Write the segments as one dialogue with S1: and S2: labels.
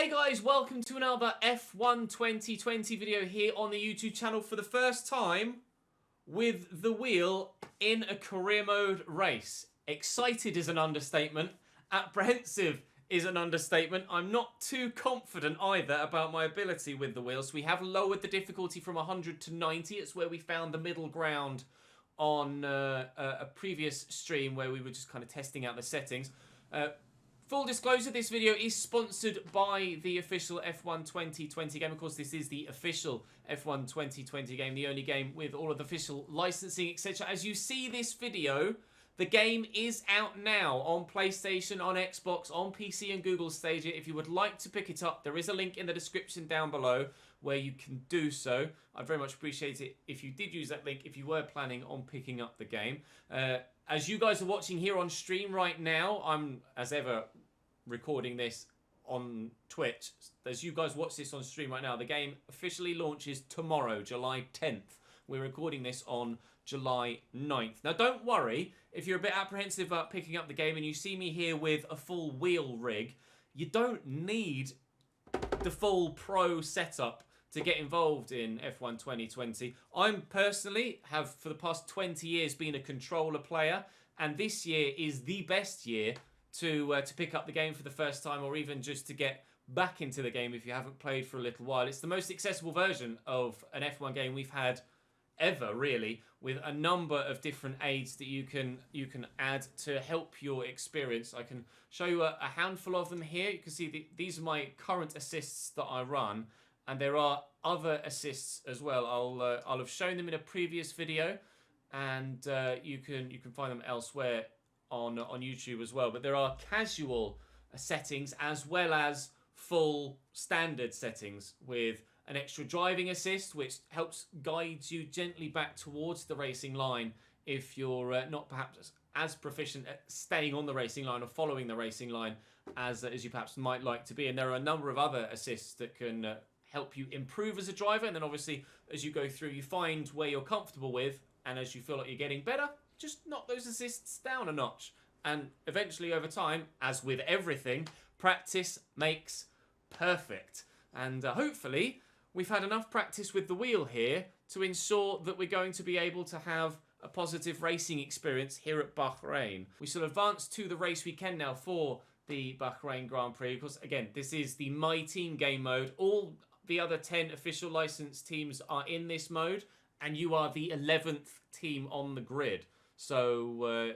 S1: Hey guys, welcome to another F1 2020 video here on the YouTube channel for the first time with the wheel in a career mode race. Excited is an understatement. Apprehensive is an understatement. I'm not too confident either about my ability with the wheel. So we have lowered the difficulty from 100 to 90. It's where we found the middle ground on a previous stream where we were just kind of testing out the settings. Full disclosure, this video is sponsored by the official F1 2020 game. Of course, this is the official F1 2020 game, the only game with all of the official licensing, etc. As you see this video, the game is out now on PlayStation, on Xbox, on PC and Google Stadia. If you would like to pick it up, there is a link in the description down below where you can do so. I'd very much appreciate it if you did use that link, if you were planning on picking up the game. As you guys are watching here on stream right now, I'm, as ever, recording this on Twitch. As you guys watch this on stream right now, the game officially launches tomorrow, July 10th. We're recording this on July 9th. Now, don't worry if you're a bit apprehensive about picking up the game and you see me here with a full wheel rig. You don't need the full pro setup to get involved in F1 2020. I personally have, for the past 20 years, been a controller player, and this year is the best year to pick up the game for the first time, or even just to get back into the game if you haven't played for a little while. It's the most accessible version of an F1 game we've had ever, really, with a number of different aids that you can add to help your experience. I can show you a handful of them here. You can see these are my current assists that I run, and there are other assists as well. I'll have shown them in a previous video, and you can find them elsewhere on YouTube as well. But there are casual settings as well as full standard settings with an extra driving assist, which helps guide you gently back towards the racing line if you're not perhaps as proficient at staying on the racing line or following the racing line as you perhaps might like to be. And there are a number of other assists that can help you improve as a driver. And then obviously, as you go through, you find where you're comfortable with, and as you feel like you're getting better, just knock those assists down a notch. And eventually, over time, as with everything, practice makes perfect. And hopefully, we've had enough practice with the wheel here to ensure that we're going to be able to have a positive racing experience here at Bahrain. We shall advance to the race weekend now for the Bahrain Grand Prix. Because, again, this is the My Team game mode. All the other 10 official licensed teams are in this mode, and you are the 11th team on the grid. So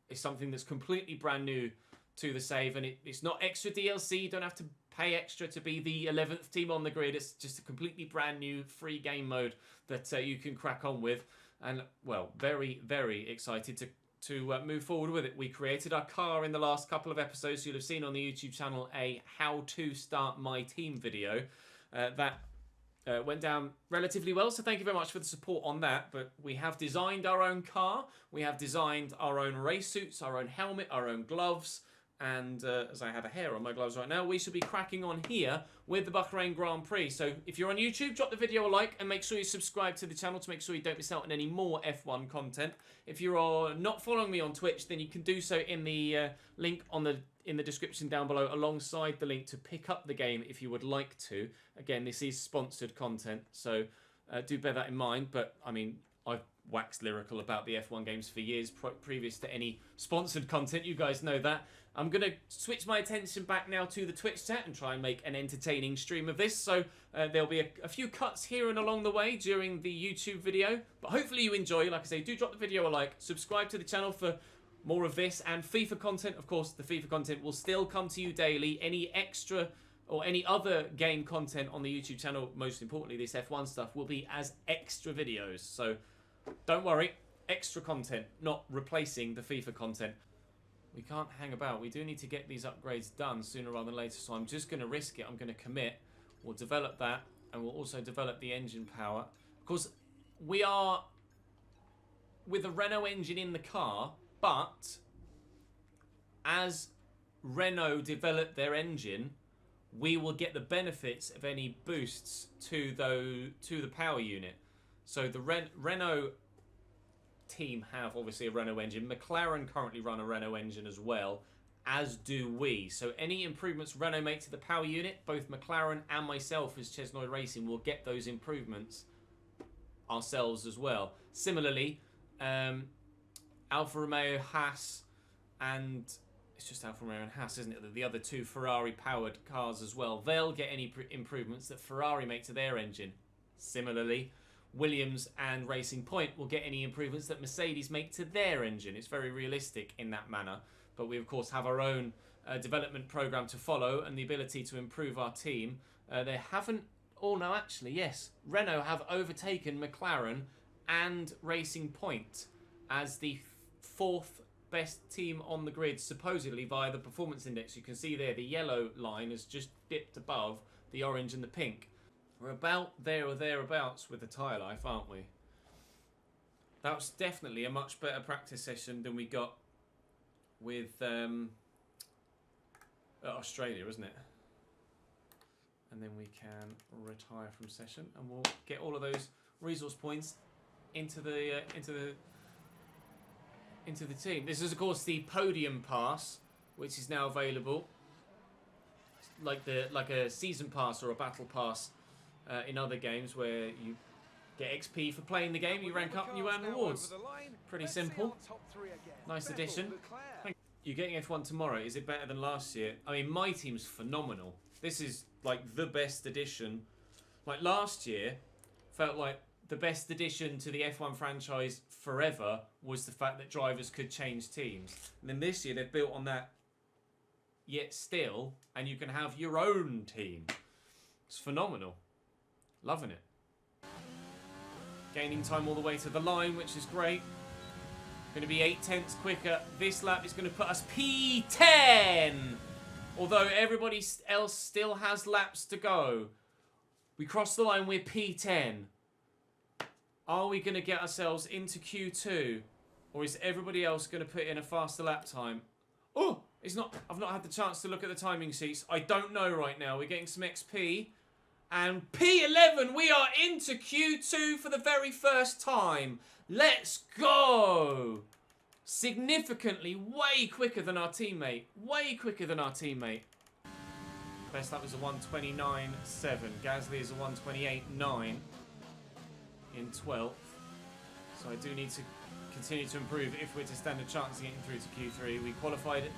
S1: it's something that's completely brand new to the save, and it's not extra DLC. You don't have to pay extra to be the 11th team on the grid. It's just a completely brand new free game mode that you can crack on with. And, well, very, very excited to move forward with it. We created our car in the last couple of episodes. You'll have seen on the YouTube channel a how to start my team video. That went down relatively well, so thank you very much for the support on that. But we have designed our own car, we have designed our own race suits, our own helmet, our own gloves, and as I have a hair on my gloves right now, we should be cracking on here with the Bahrain Grand Prix. So if you're on YouTube, drop the video a like and make sure you subscribe to the channel to make sure you don't miss out on any more F1 content. If you're not following me on Twitch, then you can do so in the link in the description down below, alongside the link to pick up the game if you would like to. Again, this is sponsored content, so do bear that in mind. But I mean, I've waxed lyrical about the F1 games for years previous to any sponsored content. You guys know that. I'm going to switch my attention back now to the Twitch chat and try and make an entertaining stream of this. So there'll be a few cuts here and along the way during the YouTube video. But hopefully you enjoy. Like I say, do drop the video a like. Subscribe to the channel for more of this and FIFA content. Of course, the FIFA content will still come to you daily. Any extra or any other game content on the YouTube channel, most importantly this F1 stuff, will be as extra videos. So don't worry, extra content, not replacing the FIFA content. We can't hang about. We do need to get these upgrades done sooner rather than later, so I'm just going to risk it. I'm going to commit. We'll develop that, and we'll also develop the engine power. Of course, we are with a Renault engine in the car, but as Renault develop their engine, we will get the benefits of any boosts to the power unit. So the Renault team have obviously a Renault engine. McLaren currently run a Renault engine as well, as do we. So any improvements Renault make to the power unit, both McLaren and myself as Chesnoid Racing will get those improvements ourselves as well. Similarly, Alfa Romeo, Haas, and it's just Alfa Romeo and Haas, isn't it? The other two Ferrari-powered cars as well. They'll get any improvements that Ferrari make to their engine. Similarly, Williams and Racing Point will get any improvements that Mercedes make to their engine. It's very realistic in that manner. But we, of course, have our own development program to follow and the ability to improve our team. They haven't... Oh, no, actually, yes. Renault have overtaken McLaren and Racing Point as the fourth best team on the grid, supposedly via the performance index. You can see there the yellow line has just dipped above the orange and the pink. We're about there or thereabouts with the tyre life, aren't we? That was definitely a much better practice session than we got with Australia, isn't it? And then we can retire from session, and we'll get all of those resource points into the team. This is, of course, the Podium Pass, which is now available, like a season pass or a battle pass in other games, where you get XP for playing the game, you rank up, and you earn rewards. Pretty simple. Nice addition. You're getting F1 tomorrow. Is it better than last year? I mean, my team's phenomenal. This is like the best addition. Like last year, felt like the best addition to the F1 franchise forever was the fact that drivers could change teams. And then this year they've built on that yet still, and you can have your own team. It's phenomenal. Loving it. Gaining time all the way to the line, which is great. Going to be 8/10 quicker. This lap is going to put us P10. Although everybody else still has laps to go. We cross the line, we're P10. Are we going to get ourselves into Q2? Or is everybody else going to put in a faster lap time? Oh, it's not. I've not had the chance to look at the timing sheets. I don't know right now. We're getting some XP. And P11, we are into Q2 for the very first time. Let's go. Significantly way quicker than our teammate. Way quicker than our teammate. Best lap was a 1:29.7. Gasly is a 1:28.9 in 12th. So I do need to continue to improve if we're to stand a chance of getting through to Q3. We qualified,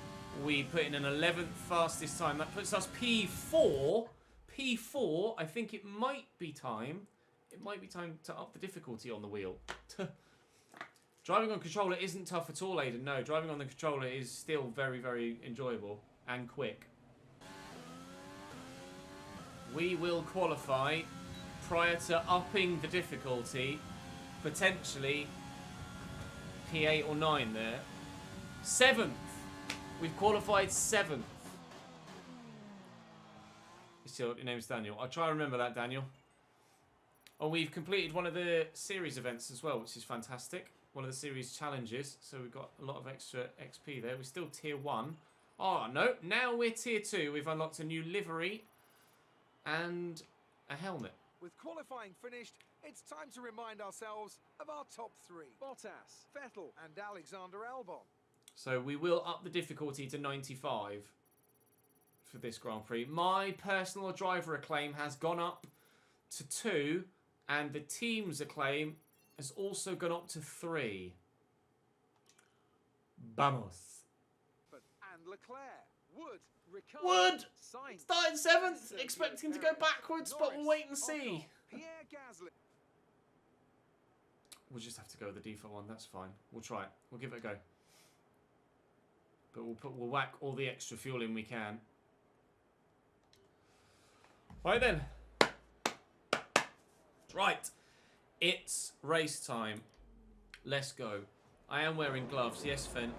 S1: we put in an 11th fastest time. That puts us P4. P4, I think it might be time. It might be time to up the difficulty on the wheel. Driving on controller isn't tough at all, Aiden. No, driving on the controller is still very, very enjoyable and quick. We will qualify prior to upping the difficulty. Potentially P8 or 9 there. 7th. We've qualified 7th. Your name's Daniel. I'll try and remember that, Daniel. And we've completed one of the series events as well, which is fantastic. One of the series challenges. So we've got a lot of extra XP there. We're still tier 1. Oh, no. Now we're tier 2. We've unlocked a new livery and a helmet.
S2: With qualifying finished, it's time to remind ourselves of our top 3. Bottas, Vettel and Alexander Albon.
S1: So we will up the difficulty to 95 for this Grand Prix. My personal driver acclaim has gone up to 2, and the team's acclaim has also gone up to 3. Vamos.
S2: And Leclerc, Wood, Ricciardo,
S1: Wood!
S2: Sainz,
S1: Starting 7th, expecting to go backwards, but we'll wait and see.
S2: Pierre Gasly.
S1: We'll just have to go with the default one, that's fine. We'll try it. We'll give it a go. But we'll whack all the extra fuel in we can. Right then. Right. It's race time. Let's go. I am wearing gloves. Yes, Finn.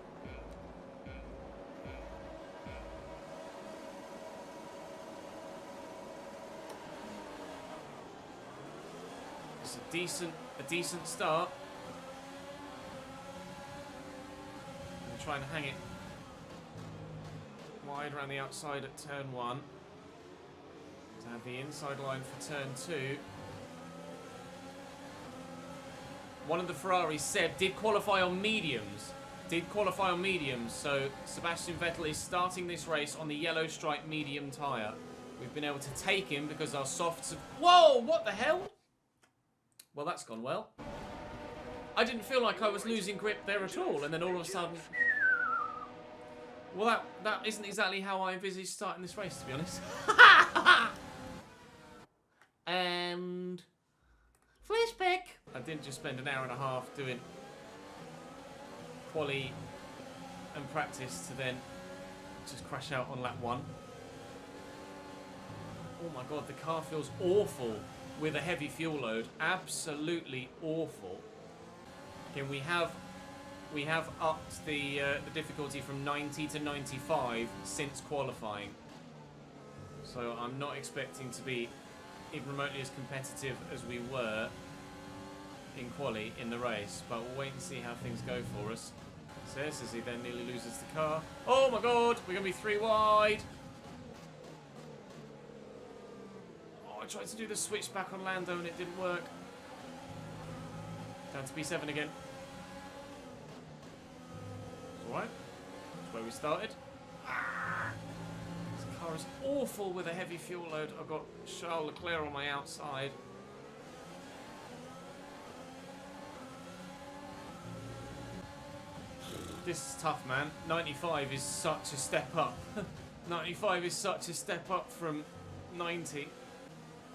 S1: It's a decent start. I'm trying to hang it wide around the outside at turn 1. To have the inside line for turn 2. One of the Ferraris, Seb, did qualify on mediums. did qualify on mediums, so Sebastian Vettel is starting this race on the yellow stripe medium tyre. We've been able to take him because our softs have... Whoa, what the hell? Well, that's gone well. I didn't feel like I was losing grip there at all, and then all of a sudden... Well, that isn't exactly how I envisaged starting this race, to be honest. And... flashback! I didn't just spend an hour and a half doing quali and practice to then just crash out on lap 1. Oh my god, the car feels awful with a heavy fuel load. Absolutely awful. Again, we have upped the difficulty from 90 to 95 since qualifying. So I'm not expecting to be even remotely as competitive as we were in quali in the race, but we'll wait and see how things go for us. Says as he then nearly loses the car. Oh my god, we're gonna be 3 wide. Oh, I tried to do the switch back on Lando and it didn't work. Down to P7 again. It's alright. That's where we started. This car is awful with a heavy fuel load. I've got Charles Leclerc on my outside. This is tough, man. 95 is such a step up. 95 is such a step up from 90.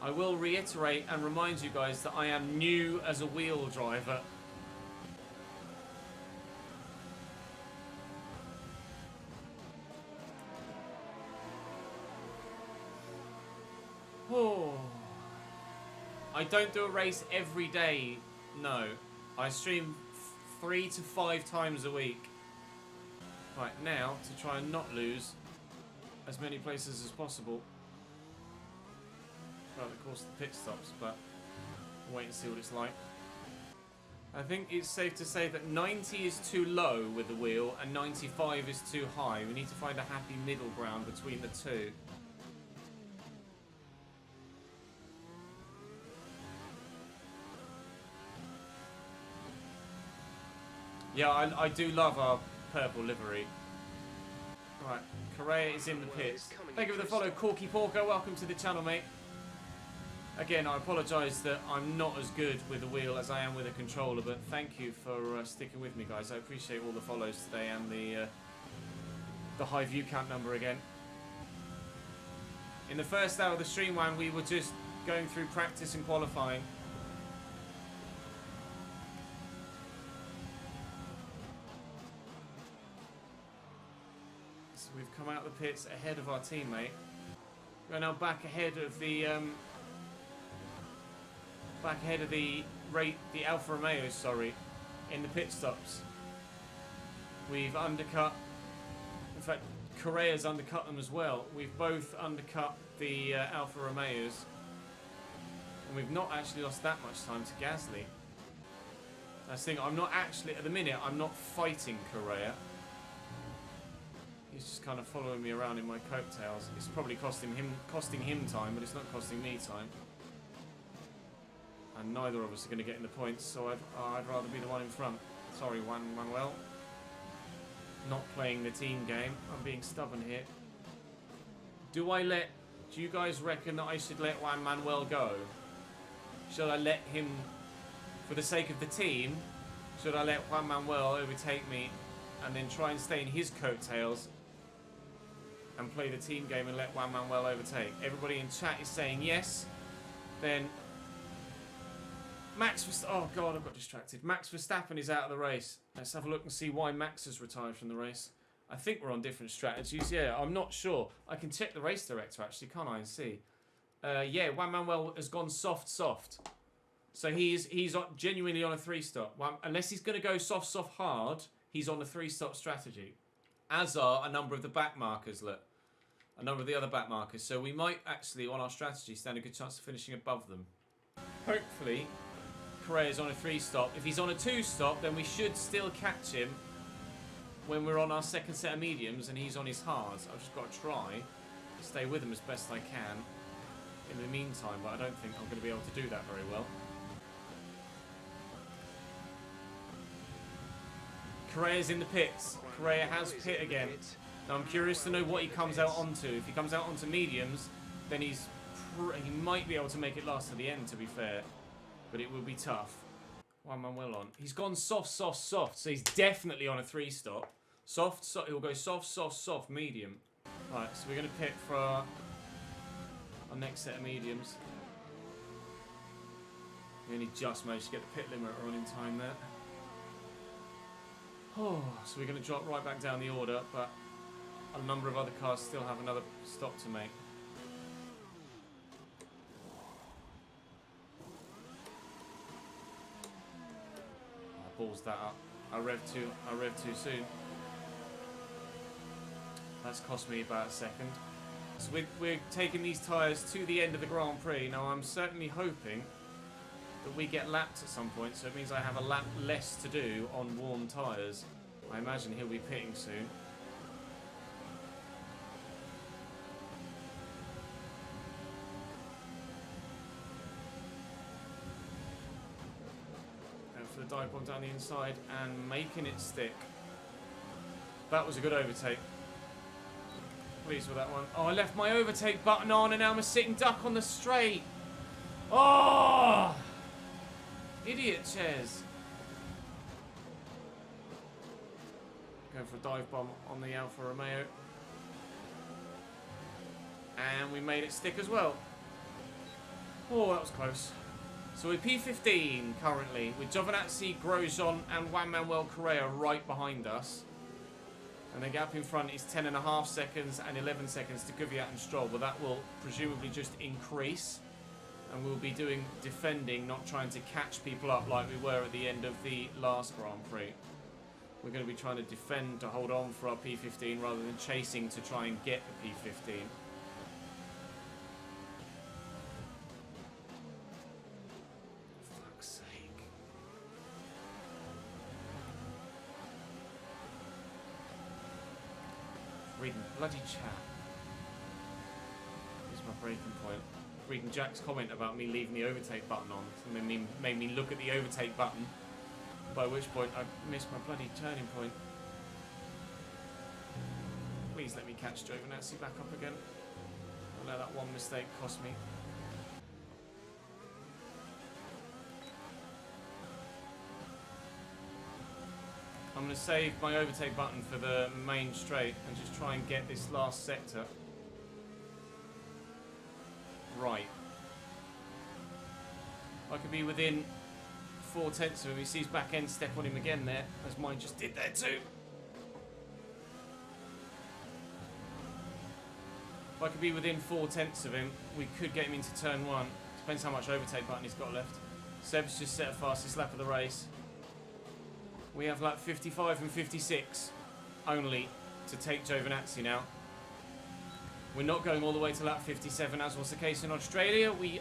S1: I will reiterate and remind you guys that I am new as a wheel driver. Oh. I don't do a race every day, no. I stream 3 to 5 times a week. Right, now, to try and not lose as many places as possible throughout the course of the pit stops, but we'll wait and see what it's like. I think it's safe to say that 90 is too low with the wheel and 95 is too high. We need to find a happy middle ground between the two. Yeah, I do love our purple livery. Right, Correa is in the pits. Thank you for the follow, Corky Porker. Welcome to the channel, mate. Again, I apologise that I'm not as good with the wheel as I am with a controller, but thank you for sticking with me, guys. I appreciate all the follows today and the high view count number again. In the first hour of the stream, when we were just going through practice and qualifying. We've come out of the pits ahead of our teammate. We're now back ahead of the Alfa Romeo, sorry, in the pit stops. We've undercut. In fact, Correa's undercut them as well. We've both undercut the Alfa Romeos, and we've not actually lost that much time to Gasly. That's the thing. I'm not actually at the minute. I'm not fighting Correa. He's just kind of following me around in my coattails. It's probably costing him time, but it's not costing me time. And neither of us are going to get in the points, so I'd rather be the one in front. Sorry, Juan Manuel. Not playing the team game. I'm being stubborn here. Do you guys reckon that I should let Juan Manuel go? Should I let him, for the sake of the team, should I let Juan Manuel overtake me and then try and stay in his coattails and play the team game and let Juan Manuel overtake? Everybody in chat is saying yes. Then Max Verstappen, oh god, I got distracted. Max Verstappen is out of the race. Let's have a look and see why Max has retired from the race. I think we're on different strategies. Yeah, I'm not sure. I can check the race director actually, can't I, and see. Yeah, Juan Manuel has gone soft. So he's genuinely on a 3-stop. Unless he's going to go soft hard, he's on a 3-stop strategy. As are a number of the back markers, look. A number of the other back markers. So we might actually, on our strategy, stand a good chance of finishing above them. Hopefully, Correa's on a 3-stop. If he's on a 2-stop, then we should still catch him when we're on our second set of mediums and he's on his hards. I've just got to try to stay with him as best I can in the meantime, but I don't think I'm going to be able to do that very well. Correa's in the pits. Correa has pit again. Now I'm curious to know what he comes out onto. If he comes out onto mediums, then he might be able to make it last to the end, to be fair. But it will be tough. Juan Manuel on. He's gone soft, soft, soft. So he's definitely on a 3-stop. Soft, so he'll go soft, soft, soft, medium. Right, so we're going to pit for our next set of mediums. We only just managed to get the pit limiter on in time there. Oh, so we're going to drop right back down the order, but a number of other cars still have another stop to make. Balls that up. I rev too soon. That's cost me about a second. So we're taking these tyres to the end of the Grand Prix. Now I'm certainly hoping that we get lapped at some point, so it means I have a lap less to do on warm tyres. I imagine he'll be pitting soon. For the dive bomb down the inside and making it stick. That was a good overtake. Pleased with that one. Oh, I left my overtake button on and now I'm a sitting duck on the straight. Oh! Idiot chairs. Going for a dive bomb on the Alfa Romeo. And we made it stick as well. Oh, that was close. So we're P15 currently, with Giovinazzi, Grosjean and Juan Manuel Correa right behind us. And the gap in front is 10.5 seconds and 11 seconds to Kvyat and Stroll, but that will presumably just increase. And we'll be doing defending, not trying to catch people up like we were at the end of the last Grand Prix. We're going to be trying to defend to hold on for our P15 rather than chasing to try and get the P15. Reading bloody chat. Here's my breaking point. Reading Jack's comment about me leaving the overtake button on. So made me look at the overtake button. By which point I missed my bloody turning point. Please let me catch Giovinazzi back up again. I know that one mistake cost me. I'm going to save my overtake button for the main straight and just try and get this last sector right. I could be within 4/10 of him. He sees back end step on him again there, as mine just did there too. If I could be within 4/10 of him, we could get him into turn 1. Depends how much overtake button he's got left. Seb's just set a fastest lap of the race. We have lap 55 and 56 only to take Giovinazzi now. We're not going all the way to lap 57 as was the case in Australia. We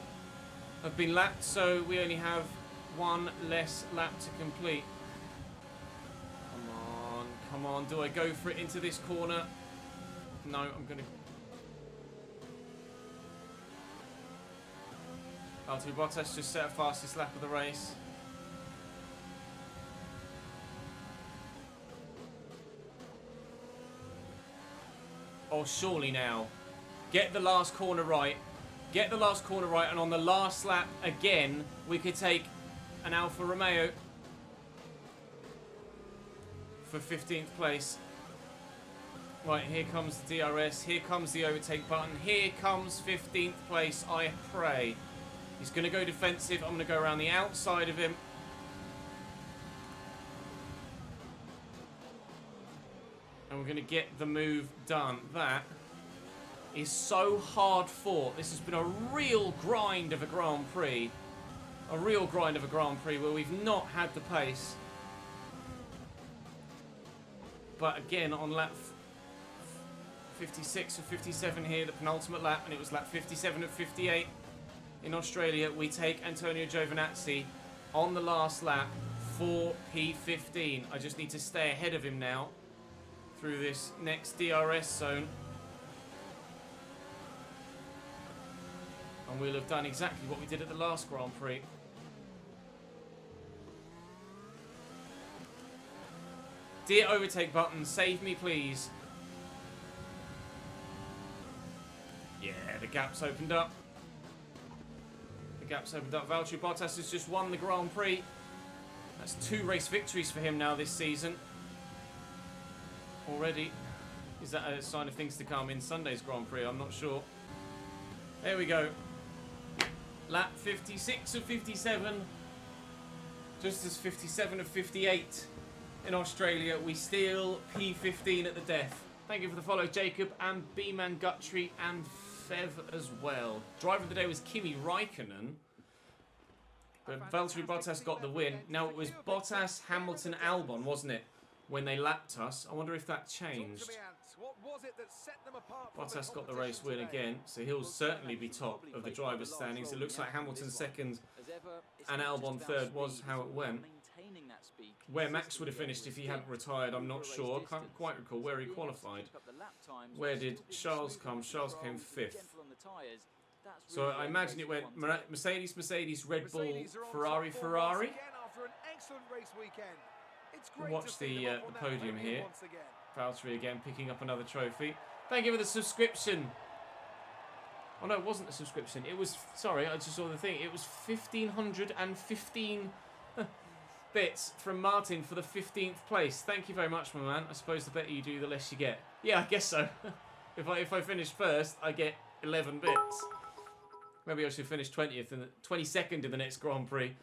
S1: have been lapped, so we only have one less lap to complete. Come on, come on. Do I go for it into this corner? No, I'm going to... Valtteri Bottas just set a fastest lap of the race. Oh, surely now. Get the last corner right. Get the last corner right, and on the last lap, again, we could take an Alfa Romeo for 15th place. Right, here comes the DRS. Here comes the overtake button. Here comes 15th place, I pray. He's going to go defensive. I'm going to go around the outside of him. And we're going to get the move done. That is so hard fought. This has been a real grind of a Grand Prix. A real grind of a Grand Prix where we've not had the pace. But again, on lap 56 or 57 here, the penultimate lap, and it was lap 57 of 58 in Australia, we take Antonio Giovinazzi on the last lap for P15. I just need to stay ahead of him now through this next DRS zone. And we'll have done exactly what we did at the last Grand Prix. Dear overtake button, save me, please. Yeah, the gap's opened up. The gap's opened up. Valtteri Bottas has just won the Grand Prix. That's 2 race victories for him now this season. Already. Is that a sign of things to come in Sunday's Grand Prix? I'm not sure. There we go. Lap 56 of 57. Just as 57 of 58 in Australia. We steal P15 at the death. Thank you for the follow, Jacob, and B-Man Guthrie, and Fev as well. Driver of the day was Kimi Raikkonen. But Valtteri Bottas got the win. Now, it was Bottas, Hamilton, Albon, wasn't it? When they lapped us. I wonder if that changed. Bottas got the race win again, so he'll certainly be top of the drivers' standings. It looks like Hamilton second and Albon third was how it went. Where Max would have finished if he hadn't retired, I'm not sure. I can't quite recall where he qualified. Where did Charles come? Charles came 5th. So I imagine it went Mercedes, Mercedes, Red Bull, Ferrari, Ferrari. We'll watch the podium here. Valtteri again picking up another trophy. Thank you for the subscription. Oh no, it wasn't a subscription. It was, sorry, I just saw the thing. It was 1,515 bits from Martin for the 15th place. Thank you very much, my man. I suppose the better you do, the less you get. Yeah, I guess so. If I finish first, I get 11 bits. Maybe I should finish 20th and 22nd in the next Grand Prix.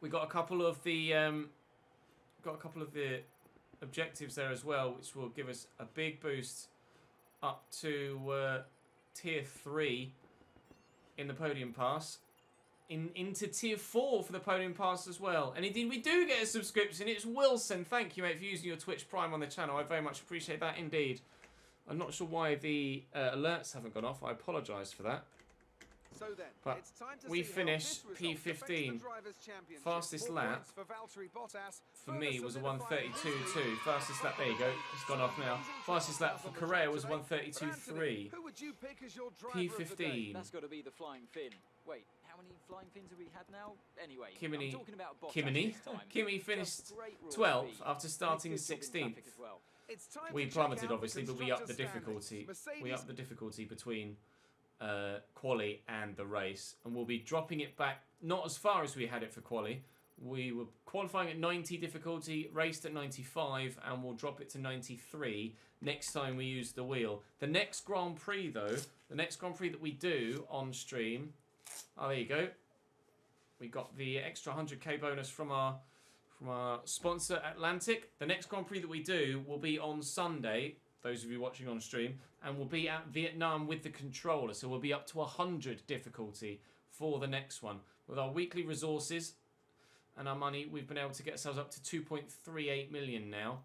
S1: We got a couple of the objectives there as well, which will give us a big boost up to tier 3 in the Podium Pass. Into tier 4 for the Podium Pass as well. And indeed, we do get a subscription. It's Wilson. Thank you, mate, for using your Twitch Prime on the channel. I very much appreciate that indeed. I'm not sure why the alerts haven't gone off. I apologise for that.
S2: So then,
S1: but
S2: it's time to
S1: we
S2: see
S1: finished
S2: how this result
S1: P15. Fastest lap for me was a 1:32.2. Fastest lap, there you go. It's gone off now. Fastest lap for Correa was 1:32.3. P15.
S3: That's got to be the flying fin. Wait, how many flying fins have we had now? Anyway,
S1: Kimini,
S3: I'm talking about Bottas
S1: Kimini.
S3: this time.
S1: Kimi finished 12th after starting 16th. We plummeted, obviously, but we upped the difficulty. We upped the difficulty between quali and the race, and we'll be dropping it back not as far as we had it for quali. We were qualifying at 90 difficulty, raced at 95, and we'll drop it to 93 next time we use the wheel. The next Grand Prix, though, the next Grand Prix that we do on stream, oh, there you go. We got the extra 100k bonus from our sponsor Atlantic. The next Grand Prix that we do will be on Sunday, those of you watching on stream, and we'll be at Vietnam with the controller, so we'll be up to 100 difficulty for the next one. With our weekly resources and our money, we've been able to get ourselves up to 2.38 million now,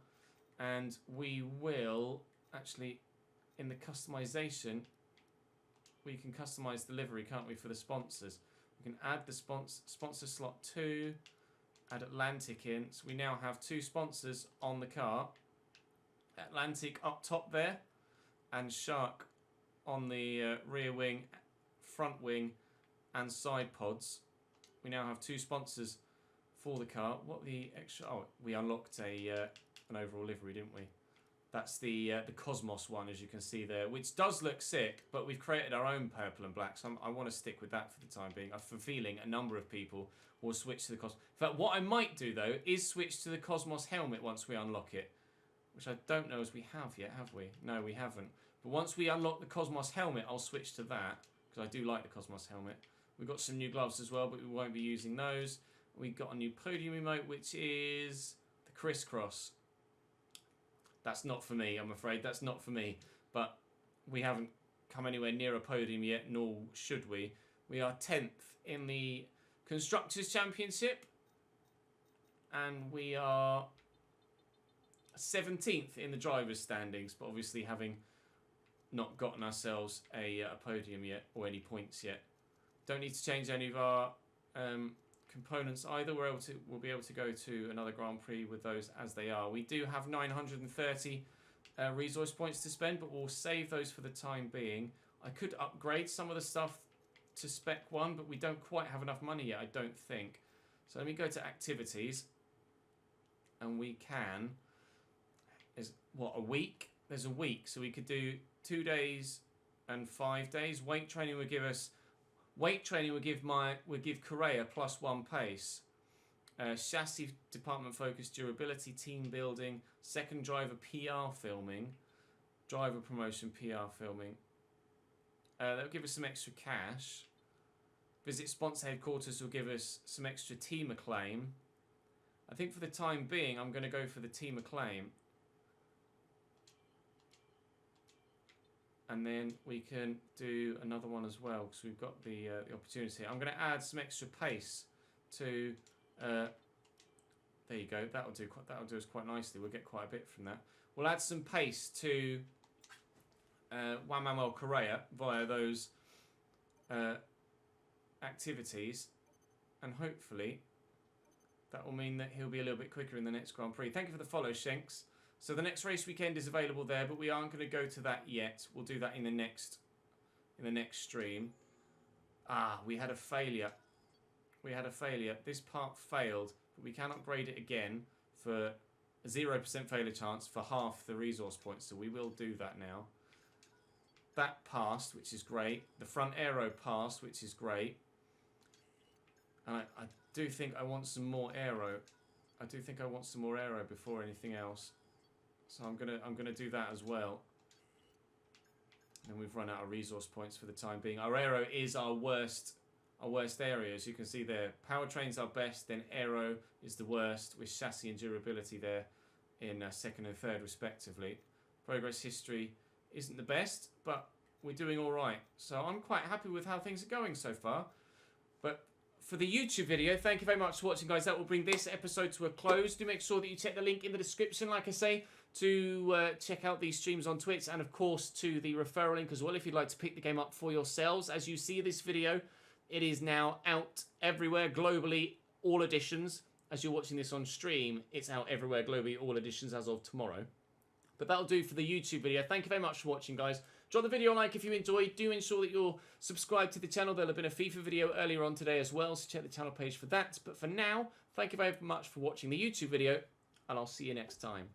S1: and we will actually, in the customization, we can customize the livery, can't we, for the sponsors. We can add the sponsor slot 2, add Atlantic in, so we now have 2 sponsors on the car. Atlantic up top there, and Shark on the rear wing, front wing, and side pods. We now have 2 sponsors for the car. What the extra? Oh, we unlocked an overall livery, didn't we? That's the Cosmos one, as you can see there, which does look sick, but we've created our own purple and black, so I want to stick with that for the time being. I have a feeling a number of people will switch to the Cosmos. In fact, what I might do, though, is switch to the Cosmos helmet once we unlock it, which I don't know as we have yet, have we? No, we haven't. But once we unlock the Cosmos helmet, I'll switch to that, because I do like the Cosmos helmet. We've got some new gloves as well, but we won't be using those. We've got a new podium emote, which is the crisscross. That's not for me, I'm afraid. That's not for me. But we haven't come anywhere near a podium yet, nor should we. We are 10th in the Constructors' Championship. And we are 17th in the drivers' standings. But obviously having not gotten ourselves a podium yet, or any points yet. Don't need to change any of our components either. We'll be able to go to another Grand Prix with those as they are. We do have 930 resource points to spend, but we'll save those for the time being. I could upgrade some of the stuff to Spec 1, but we don't quite have enough money yet, I don't think. So let me go to activities. and we can. Is what, a week? There's a week, so we could do 2 days and 5 days. Weight training would give us. Weight training would give Correa +1 pace. Chassis department focus, durability, team building, second driver PR filming, driver promotion PR filming. That will give us some extra cash. Visit sponsor headquarters will give us some extra team acclaim. I think for the time being, I'm going to go for the team acclaim. And then we can do another one as well, because we've got the opportunity. I'm going to add some extra pace to. There you go. That'll do us quite nicely. We'll get quite a bit from that. We'll add some pace to Juan Manuel Correa via those activities, and hopefully that will mean that he'll be a little bit quicker in the next Grand Prix. Thank you for the follow, Shanks. So the next race weekend is available there, but we aren't going to go to that yet. We'll do that in the next stream. We had a failure. This part failed, but we can upgrade it again for a 0% failure chance for half the resource points. So we will do that now. That passed, which is great. The front aero passed, which is great. And I do think I want some more aero. Before anything else. So I'm gonna do that as well. And we've run out of resource points for the time being. Our aero is our worst area, as you can see there. Powertrain's our best, then aero is the worst, with chassis and durability there in second and third respectively. Progress history isn't the best, but we're doing all right. So I'm quite happy with how things are going so far. But for the YouTube video, thank you very much for watching, guys. That will bring this episode to a close. Do make sure that you check the link in the description, like I say, to check out these streams on Twitch, and of course to the referral link as well if you'd like to pick the game up for yourselves. As you see this video, it is now out everywhere globally, all editions. As you're watching this on stream, it's out everywhere globally, all editions as of tomorrow. But that'll do for the YouTube video. Thank you very much for watching, guys. Drop the video a like if you enjoyed. Do ensure that you're subscribed to the channel. There'll have been a FIFA video earlier on today as well, so check the channel page for that. But for now, thank you very much for watching the YouTube video, and I'll see you next time.